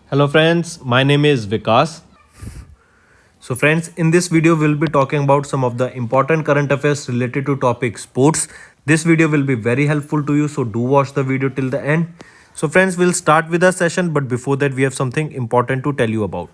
Hello friends, my name is Vikas. So friends, in this video we'll be talking about some of the important current affairs related to topic sports. This video will be very helpful to you, so do watch the video till the end. So friends, we'll start with the session, but before that we have something important to tell you about.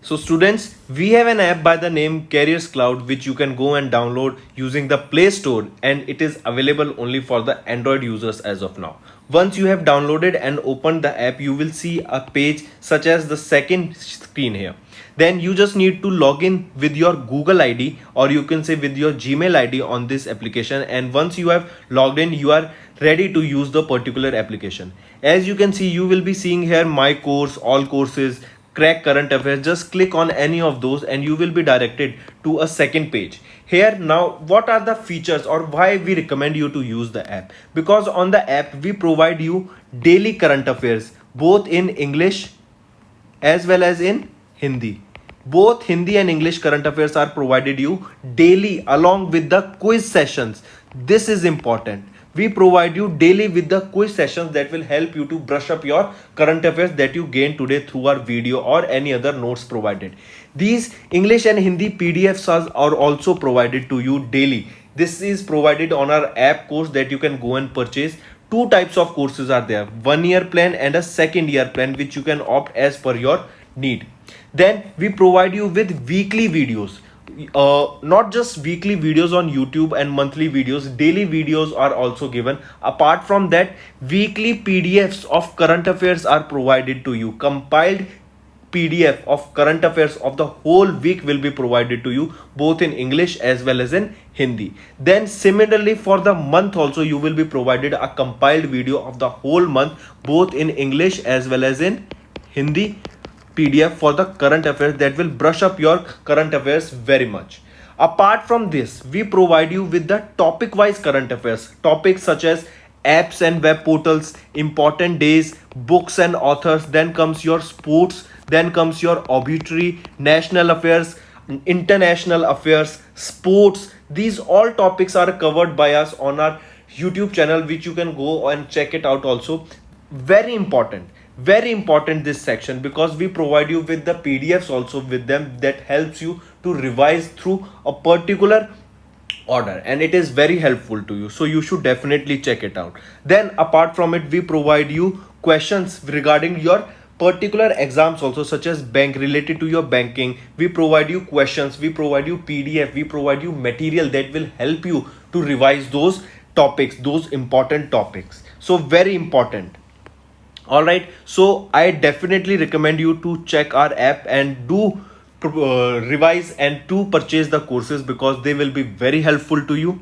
So students, we have an app by the name Careers Cloud which you can go and download using the Play Store, and it is available only for the Android users as of now. Once you have downloaded and opened the app, you will see a page such as the second screen here. Then you just need to log in with your Google ID, or you can say with your Gmail ID on this application, and once you have logged in, you are ready to use the particular application. As you can see, you will be seeing here my course, all courses, crack current affairs. Just click on any of those and you will be directed to a second page. Here now, what are the features or why we recommend you to use the app? Because on the app we provide you daily current affairs both in English as well as in Hindi. Both Hindi and English current affairs are provided you daily along with the quiz sessions. This is important. We provide you daily with the quiz sessions that will help you to brush up your current affairs that you gain today through our video or any other notes provided. These English and Hindi PDFs are also provided to you daily. This is provided on our app course that you can go and purchase. Two types of courses are there, 1 year plan and a second year plan, which you can opt as per your need. Then we provide you with weekly videos, not just weekly videos on YouTube and monthly videos, daily videos are also given. Apart from that, weekly PDFs of current affairs are provided to you. Compiled PDF of current affairs of the whole week will be provided to you both in English as well as in Hindi. Then similarly for the month also you will be provided a compiled video of the whole month both in English as well as in Hindi PDF for the current affairs that will brush up your current affairs very much. Apart from this, we provide you with the topic wise current affairs, topics such as apps and web portals, important days, books and authors. Then comes your sports, then comes your obituary, national affairs, international affairs, sports. These all topics are covered by us on our YouTube channel, which you can go and check it out also. Very important, very important this section, because we provide you with the PDFs also with them that helps you to revise through a particular order, and it is very helpful to you, so you should definitely check it out. Then apart from it, we provide you questions regarding your particular exams also, such as bank, related to your banking. We provide you questions, we provide you PDF, we provide you material that will help you to revise those topics, those important topics. So very important. All right, so I definitely recommend you to check our app and do revise and to purchase the courses, because they will be very helpful to you.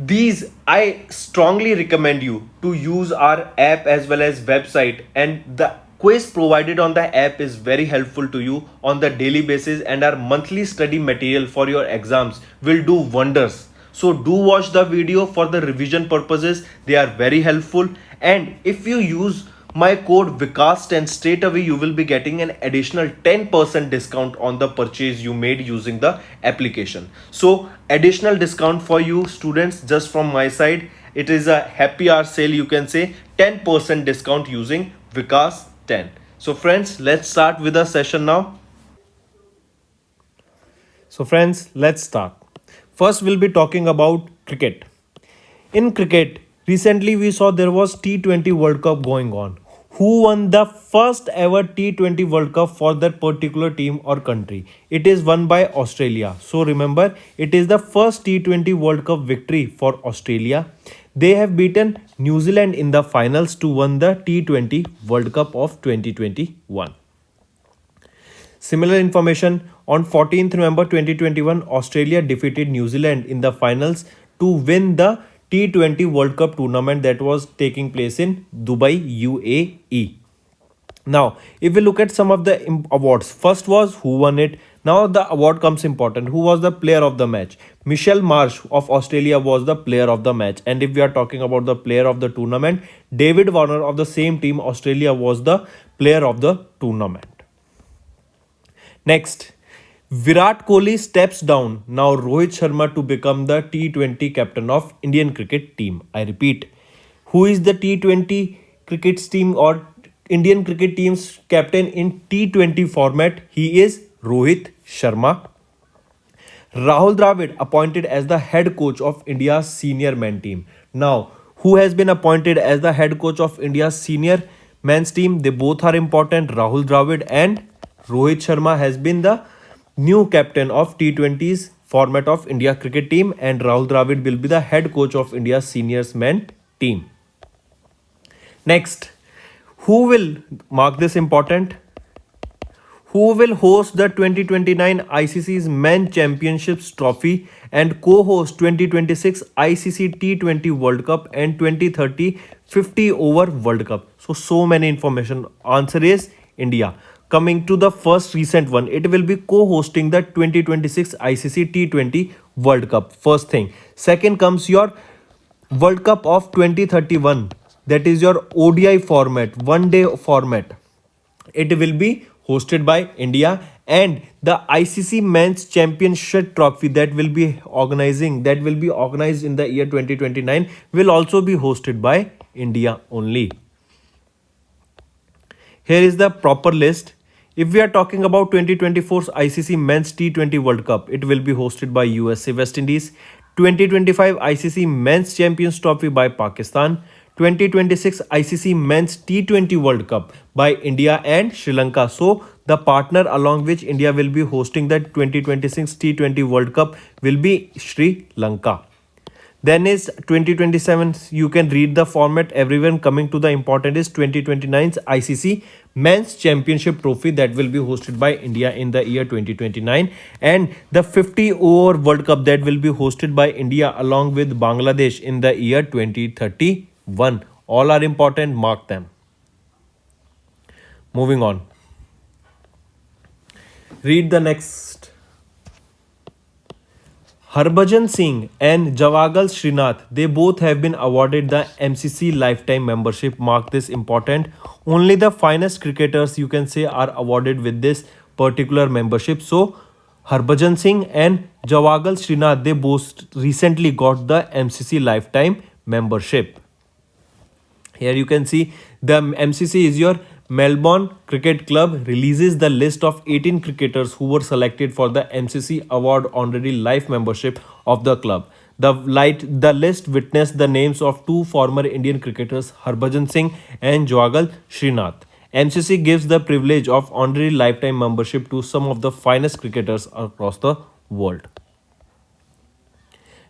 These I strongly recommend you to use our app as well as website, and the quiz provided on the app is very helpful to you on the daily basis, and our monthly study material for your exams will do wonders. So do watch the video for the revision purposes, they are very helpful. And if you use my code Vikas10, straight away you will be getting an additional 10% discount on the purchase you made using the application. So additional discount for you students just from my side. It is a happy hour sale, you can say, 10% discount using Vikas10. So friends, let's start with the session now. So friends, let's start. First we'll be talking about cricket. In cricket, recently we saw there was T20 World Cup going on. Who won the first ever T20 World Cup for that particular team or country? It is won by Australia. So remember, it is the first T20 World Cup victory for Australia. They have beaten New Zealand in the finals to win the T20 World Cup of 2021. Similar information, on 14th November 2021, Australia defeated New Zealand in the finals to win the T20 World Cup tournament that was taking place in Dubai, UAE. Now, if we look at some of the awards, first was who won it. Now the award comes important. Who was the player of the match? Michelle Marsh of Australia was the player of the match. And if we are talking about the player of the tournament, David Warner of the same team, Australia, was the player of the tournament. Next, Virat Kohli steps down. Now Rohit Sharma to become the T20 captain of Indian cricket team. I repeat, who is the T20 cricket team or Indian cricket team's captain in T20 format. He is Rohit Sharma. Rahul Dravid appointed as the head coach of India's senior men team. Now, who has been appointed as the head coach of India's senior men's team? They both are important. Rahul Dravid and Rohit Sharma has been the new captain of T20's format of India cricket team, and Rahul Dravid will be the head coach of India's seniors men team. Next, who will mark this important? Who will host the 2029 ICC's Men Championships Trophy and co-host 2026 ICC T20 World Cup and 2030 50 over World Cup? So many information. Answer is India. Coming to the first recent one, it will be co-hosting the 2026 ICC T20 World Cup. First thing. Second comes your World Cup of 2031. That is your ODI format, one day format. It will be hosted by India, and the ICC Men's Championship Trophy that will be organized in the year 2029 will also be hosted by India only. Here is the proper list. If we are talking about 2024's ICC Men's T20 World Cup, it will be hosted by USA West Indies. 2025 ICC Men's Champions Trophy by Pakistan. 2026 ICC Men's T20 World Cup by India and Sri Lanka. So the partner along which India will be hosting the 2026 T20 World Cup will be Sri Lanka. Then is 2027. You can read the format. Everyone, coming to the important is 2029's ICC Men's Championship Trophy that will be hosted by India in the year 2029, and the 50 over World Cup that will be hosted by India along with Bangladesh in the year 2031. All are important. Mark them. Moving on. Read the next. Harbhajan Singh and Javagal Srinath, they both have been awarded the MCC Lifetime Membership. Mark this important. Only the finest cricketers, you can say, are awarded with this particular membership. So Harbhajan Singh and Javagal Srinath, they both recently got the MCC Lifetime Membership. Here you can see the MCC is your Melbourne Cricket Club releases the list of 18 cricketers who were selected for the MCC Award Honorary Life Membership of the club. The list witnessed the names of two former Indian cricketers, Harbhajan Singh and Javagal Srinath. MCC gives the privilege of honorary lifetime membership to some of the finest cricketers across the world.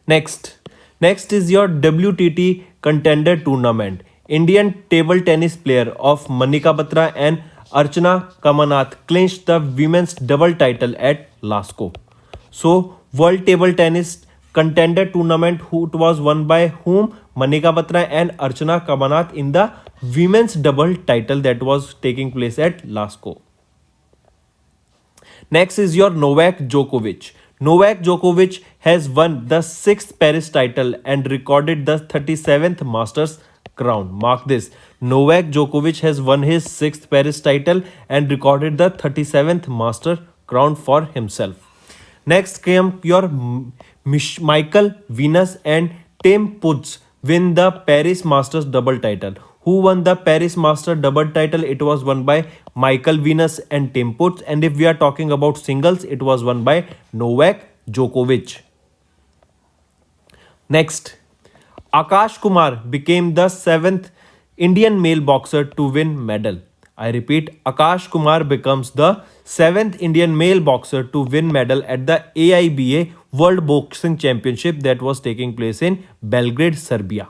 Next is your WTT Contender Tournament. Indian table tennis player of Manika Batra and Archana Kamanath clinched the women's double title at Glasgow. So, World Table Tennis Contender Tournament, it was won by whom? Manika Batra and Archana Kamanath in the women's double title that was taking place at Glasgow. Next is your Novak Djokovic. Novak Djokovic has won the 6th Paris title and recorded the 37th Masters crown. Mark this. Novak Djokovic has won his 6th Paris title and recorded the 37th Master crown for himself. Next came your Michael Venus and Tim Puig win the Paris Masters double title. Who won the Paris Master double title? It was won by Michael Venus and Tim Puig. And if we are talking about singles, it was won by Novak Djokovic. Next, Akash Kumar became the 7th Indian male boxer to win medal. I repeat, Akash Kumar becomes the 7th Indian male boxer to win medal at the AIBA World Boxing Championship that was taking place in Belgrade, Serbia.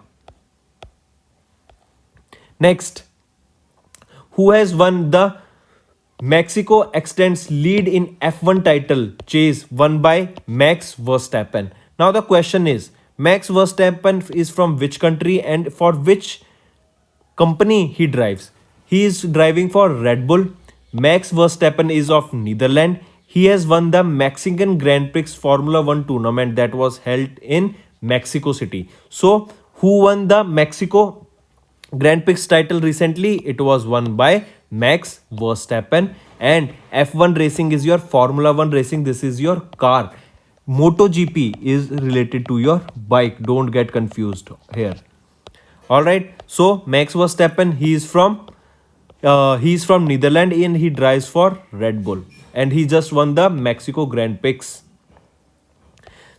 Next, who has won the Mexico extends lead in F1 title chase won by Max Verstappen. Now the question is, Max Verstappen is from which country and for which company he drives? He is driving for Red Bull. Max Verstappen is of Netherlands. He has won the Mexican Grand Prix Formula 1 tournament that was held in Mexico City. So, who won the Mexico Grand Prix title recently? It was won by Max Verstappen. And F1 racing is your Formula 1 racing. This is your car. MotoGP is related to your bike. Don't get confused here. All right. So Max Verstappen, he's from Netherlands and he drives for Red Bull, and he just won the Mexico Grand Prix.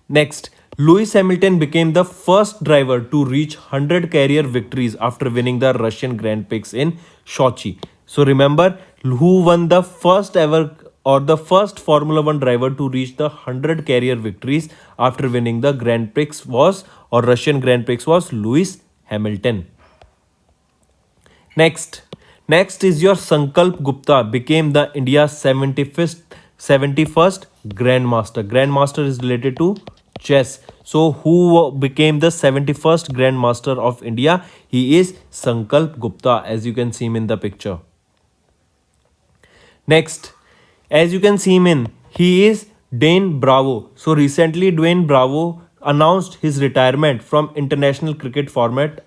Next, Lewis Hamilton became the first driver to reach 100 career victories after winning the Russian Grand Prix in Sochi. So remember, who won the first ever or the first Formula 1 driver to reach the 100 career victories after winning the Grand Prix was, or Russian Grand Prix was, Lewis Hamilton. Next is your Sankalp Gupta became the India's 71st Grandmaster. Grandmaster is related to chess. So who became the 71st Grandmaster of India? He is Sankalp Gupta, as you can see him in the picture. Next, as you can see him in, he is Dane Bravo. So recently Dwayne Bravo announced his retirement from international cricket format.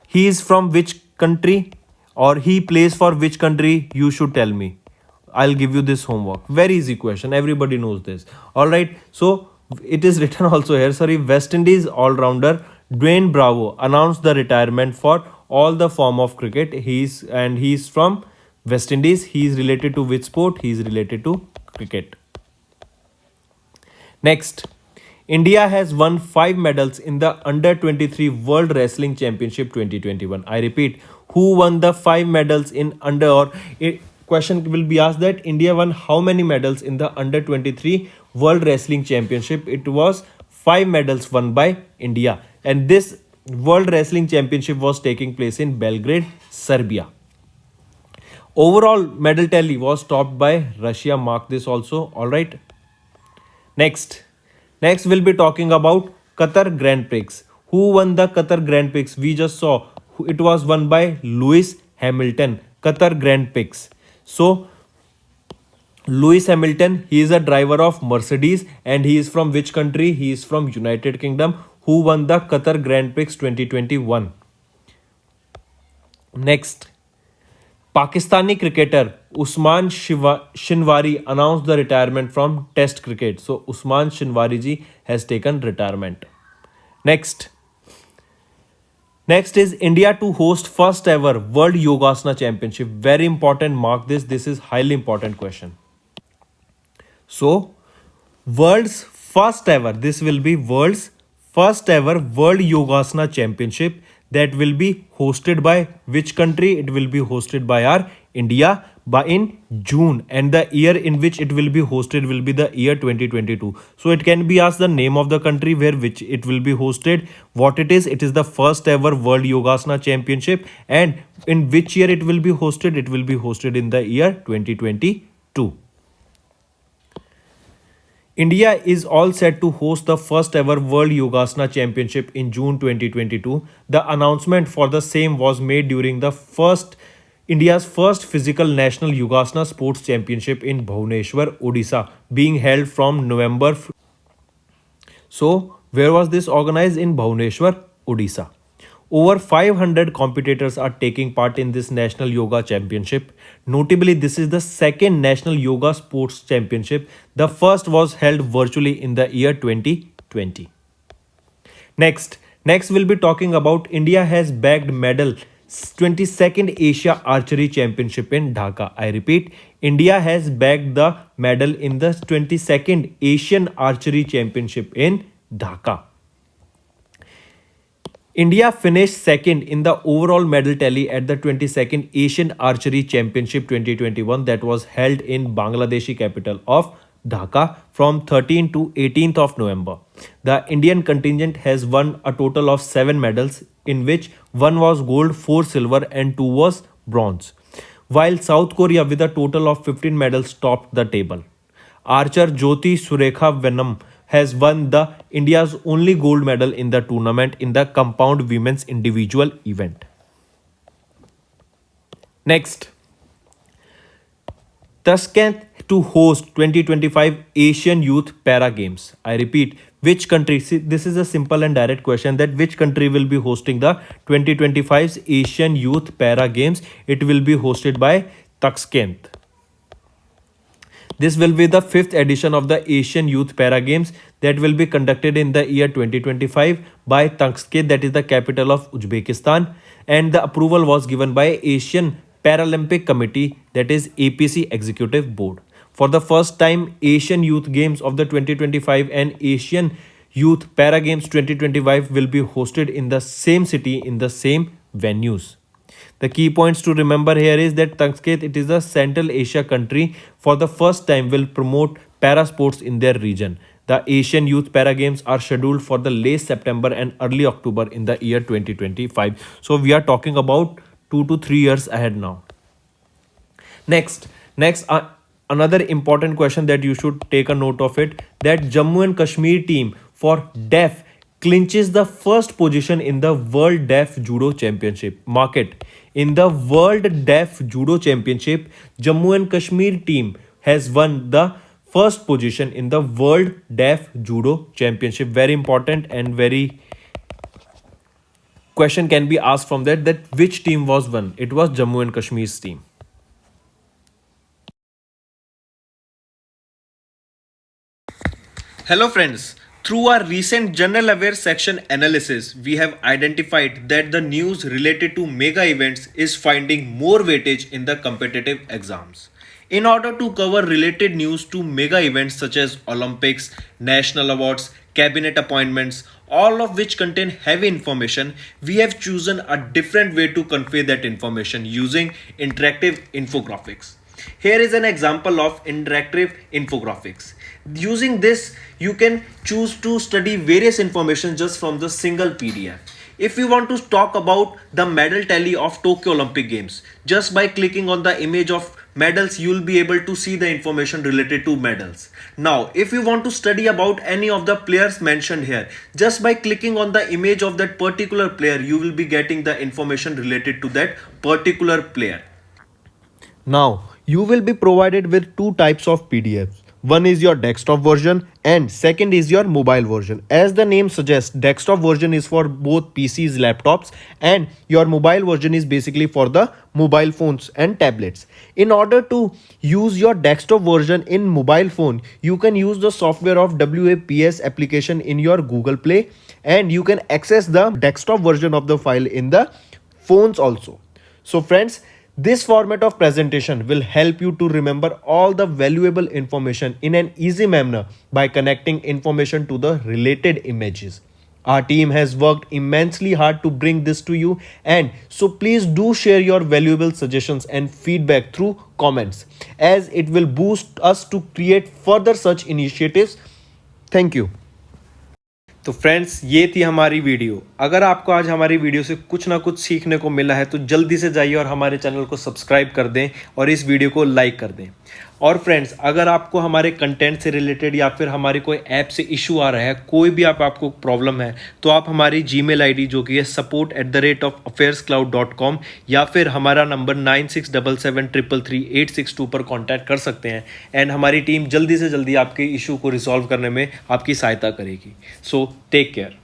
He is from which country or he plays for which country? You should tell me. I'll give you this homework. Very easy question. Everybody knows this. All right. So it is written also here. Sorry, West Indies all-rounder Dwayne Bravo announced the retirement for all the form of cricket. He's from West Indies. He is related to which sport? He is related to cricket. Next, India has won 5 medals in the Under 23 World Wrestling Championship 2021. I repeat, who won the 5 medals in under, or a question will be asked that India won how many medals in the Under 23 World Wrestling Championship? It was 5 medals won by India, and this World Wrestling Championship was taking place in Belgrade, Serbia. Overall medal tally was topped by Russia. Mark this also. All right. Next, we'll be talking about Qatar Grand Prix. Who won the Qatar Grand Prix? We just saw it was won by Lewis Hamilton. Qatar Grand Prix. So Lewis Hamilton, he is a driver of Mercedes, and he is from which country? He is from United Kingdom. Who won the Qatar Grand Prix 2021? Next, Pakistani cricketer Usman Shinwari announced the retirement from Test cricket. So Usman Shinwari ji has taken retirement. Next is India to host first ever World Yogasana Championship. Very important. Mark this. This is highly important question. So world's first ever. This will be world's first ever World Yogasana Championship that will be hosted by which country? It will be hosted by our India by in June, and the year in which it will be hosted will be the year 2022. So it can be asked the name of the country where which it will be hosted, what it is. It is the first ever World Yogasana Championship, and in which year it will be hosted? It will be hosted in the year 2022. India is all set to host the first ever World Yogasana Championship in June 2022. The announcement for the same was made during the India's first physical national Yogasana Sports Championship in Bhubaneswar, Odisha, being held from November. So, where was this organized? In Bhubaneswar, Odisha. Over 500 competitors are taking part in this National Yoga Championship. Notably, this is the second National Yoga Sports Championship. The first was held virtually in the year 2020. Next we'll be talking about India has bagged medal 22nd Asia Archery Championship in Dhaka. I repeat, India has bagged the medal in the 22nd Asian Archery Championship in Dhaka. India finished second in the overall medal tally at the 22nd Asian Archery Championship 2021 that was held in Bangladeshi capital of Dhaka from 13th to 18th of November. The Indian contingent has won a total of 7 medals, in which 1 was gold, 4 silver and 2 was bronze. While South Korea with a total of 15 medals topped the table. Archer Jyoti Surekha Venam has won the India's only gold medal in the tournament in the compound women's individual event. Next, Tashkent to host 2025 Asian Youth Para Games. I repeat, which country? See, this is a simple and direct question, that which country will be hosting the 2025 Asian Youth Para Games? It will be hosted by Tashkent. This will be the 5th edition of the Asian Youth Para Games. that will be conducted in the year 2025 by Tashkent, that is the capital of Uzbekistan, and the approval was given by Asian Paralympic Committee, that is APC Executive Board. For the first time, Asian Youth Games of the 2025 and Asian Youth Para Games 2025 will be hosted in the same city in the same venues. The key points to remember here is that Tashkent, it is a Central Asia country, for the first time will promote para sports in their region. The Asian Youth Para Games are scheduled for the late September and early October in the year 2025. So we are talking about 2 to 3 years ahead now. Next, another important question that you should take a note of it, that Jammu and Kashmir team for deaf clinches the first position in the World Deaf Judo Championship. Mark it. In the World Deaf Judo Championship, Jammu and Kashmir team has won the first position in the World Deaf Judo Championship. Very important, and very question can be asked from that which team was won. It was Jammu and Kashmir's team. Hello friends, through our recent general affairs section analysis, we have identified that the news related to mega events is finding more weightage in the competitive exams. In order to cover related news to mega events such as Olympics, national awards, cabinet appointments, all of which contain heavy information, we have chosen a different way to convey that information using interactive infographics. Here is an example of interactive infographics. Using this, you can choose to study various information just from the single PDF. If you want to talk about the medal tally of Tokyo Olympic Games, just by clicking on the image of medals, you will be able to see the information related to medals. Now, if you want to study about any of the players mentioned here, just by clicking on the image of that particular player, you will be getting the information related to that particular player. Now, you will be provided with two types of PDFs. One is your desktop version and second is your mobile version. As the name suggests, desktop version is for both PCs, laptops, and your mobile version is basically for the mobile phones and tablets. In order to use your desktop version in mobile phone, you can use the software of WAPS application in your Google Play, and you can access the desktop version of the file in the phones also. So friends, this format of presentation will help you to remember all the valuable information in an easy manner by connecting information to the related images. Our team has worked immensely hard to bring this to you, and so please do share your valuable suggestions and feedback through comments, as it will boost us to create further such initiatives. Thank you. तो friends, ये थी हमारी video. अगर आपको आज हमारी video से कुछ ना कुछ सीखने को मिला है तो जल्दी से जाइए और हमारे चैनल को सब्सक्राइब कर दें और इस वीडियो को लाइक कर दें. और फ्रेंड्स, अगर आपको हमारे कंटेंट से रिलेटेड या फिर हमारी कोई ऐप से इशू आ रहा है, कोई भी आपको प्रॉब्लम है, तो आप हमारी जीमेल आईडी जो कि है support@affairscloud.com या फिर हमारा नंबर 9677333862 पर कॉन्टैक्ट कर सकते हैं, एंड हमारी टीम जल्दी से जल्दी आपके इशू को रिजॉल्व करने में आपकी सहायता करेगी. So take care.